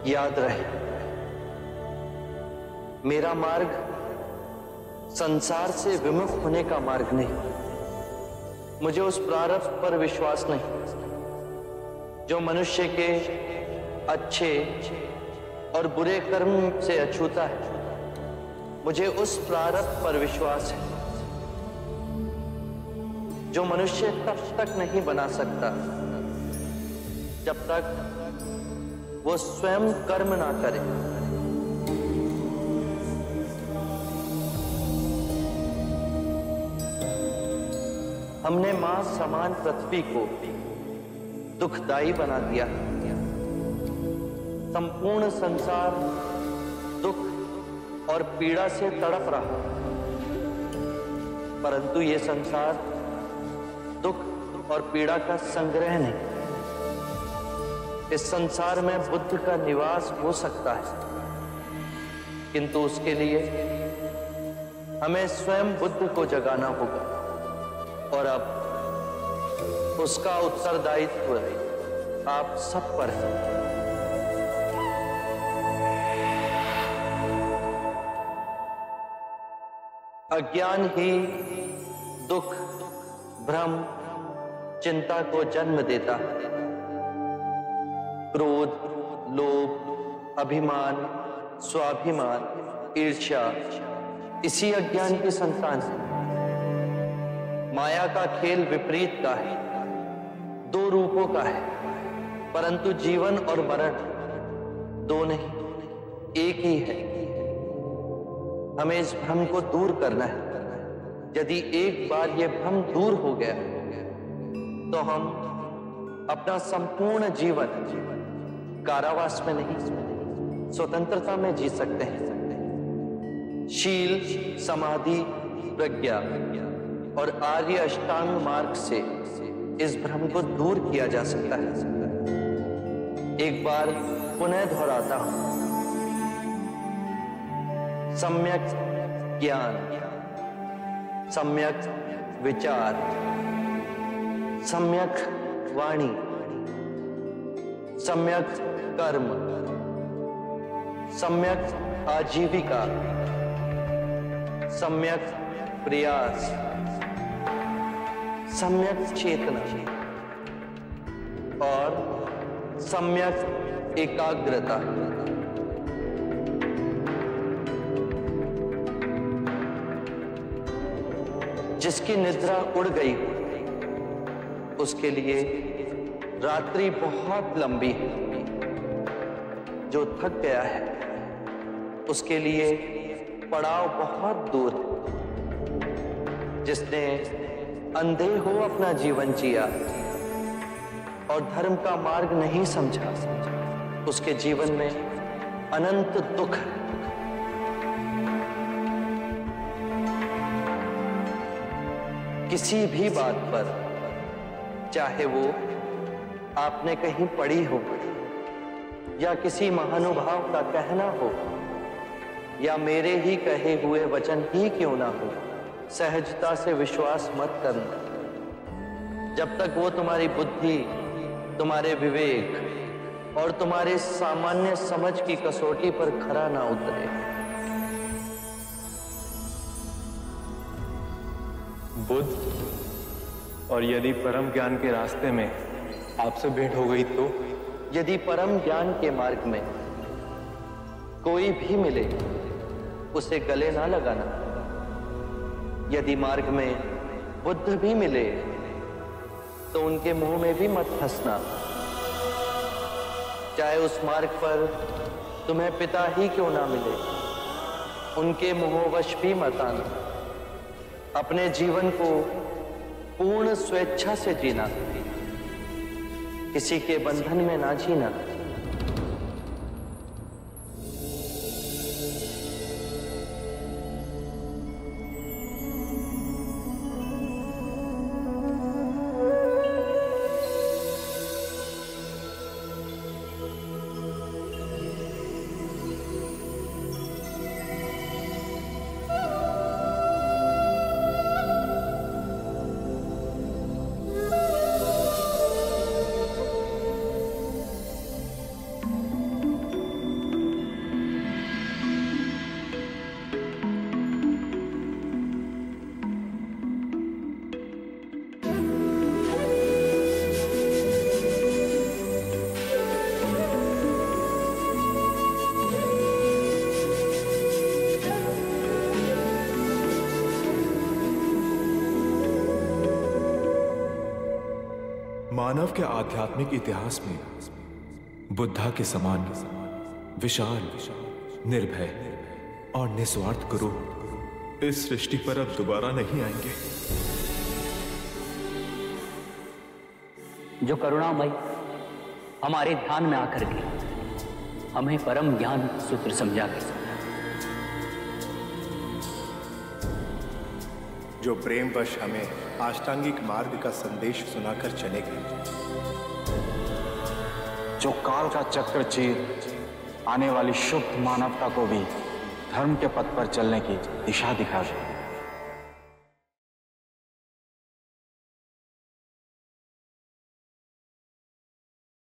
याद रहे, मेरा मार्ग संसार से विमुख होने का मार्ग नहीं। मुझे उस प्रारब्ध पर विश्वास नहीं जो मनुष्य के अच्छे और बुरे कर्म से अछूता है। मुझे उस प्रारब्ध पर विश्वास है जो मनुष्य तब तक नहीं बना सकता जब तक वो स्वयं कर्म ना करे। हमने मां समान पृथ्वी को दुखदाई बना दिया। संपूर्ण संसार दुख और पीड़ा से तड़प रहा, परंतु ये संसार दुख और पीड़ा का संग्रह नहीं। इस संसार में बुद्ध का निवास हो सकता है, किंतु उसके लिए हमें स्वयं बुद्ध को जगाना होगा। और अब उसका उत्तरदायित्व आप सब पर है। अज्ञान ही दुख, भ्रम, चिंता को जन्म देता है। क्रोध, लोभ, अभिमान, स्वाभिमान, ईर्ष्या इसी अज्ञान की संतान है। माया का खेल विपरीत का है, दो रूपों का है, परंतु जीवन और मरण दो नहीं, एक ही है। हमें इस भ्रम को दूर करना है। यदि एक बार यह भ्रम दूर हो गया तो हम अपना संपूर्ण जीवन कारावास में नहीं, स्वतंत्रता में जी सकते हैं। शील, समाधि, प्रज्ञा और आर्य अष्टांग मार्ग से इस भ्रम को दूर किया जा सकता है। एक बार पुनः दोहराता हूं, सम्यक ज्ञान, सम्यक विचार, सम्यक वाणी, सम्यक कर्म, सम्यक आजीविका, सम्यक प्रयास, सम्यक चेतना और सम्यक एकाग्रता। जिसकी निद्रा उड़ गई उसके लिए रात्रि बहुत लंबी है। जो थक गया है उसके लिए पड़ाव बहुत दूर है। जिसने अंधे हो अपना जीवन जिया और धर्म का मार्ग नहीं समझा, उसके जीवन में अनंत दुख है। किसी भी बात पर, चाहे वो आपने कहीं पढ़ी हो या किसी महानुभाव का कहना हो या मेरे ही कहे हुए वचन ही क्यों ना हो, सहजता से विश्वास मत करना जब तक वो तुम्हारी बुद्धि, तुम्हारे विवेक और तुम्हारे सामान्य समझ की कसौटी पर खरा ना उतरे। बुद्ध, और यदि परम ज्ञान के रास्ते में आपसे भेंट हो गई तो? यदि परम ज्ञान के मार्ग में कोई भी मिले उसे गले ना लगाना। यदि मार्ग में बुद्ध भी मिले तो उनके मुंह में भी मत हंसना। चाहे उस मार्ग पर तुम्हें पिता ही क्यों ना मिले, उनके मोहवश भी मत आना। अपने जीवन को पूर्ण स्वेच्छा से जीना, किसी के बंधन में ना जीना। मानव के आध्यात्मिक इतिहास में बुद्धा के समान विशाल, निर्भय और निस्वार्थ गुरु इस सृष्टि पर अब दोबारा नहीं आएंगे। जो करुणामय हमारे ध्यान में आकर के हमें परम ज्ञान सूत्र समझा के, जो प्रेमवश हमें अष्टांगिक मार्ग का संदेश सुनाकर चले गए, जो काल का चक्र चीर आने वाली शुद्ध मानवता को भी धर्म के पथ पर चलने की दिशा दिखा गए।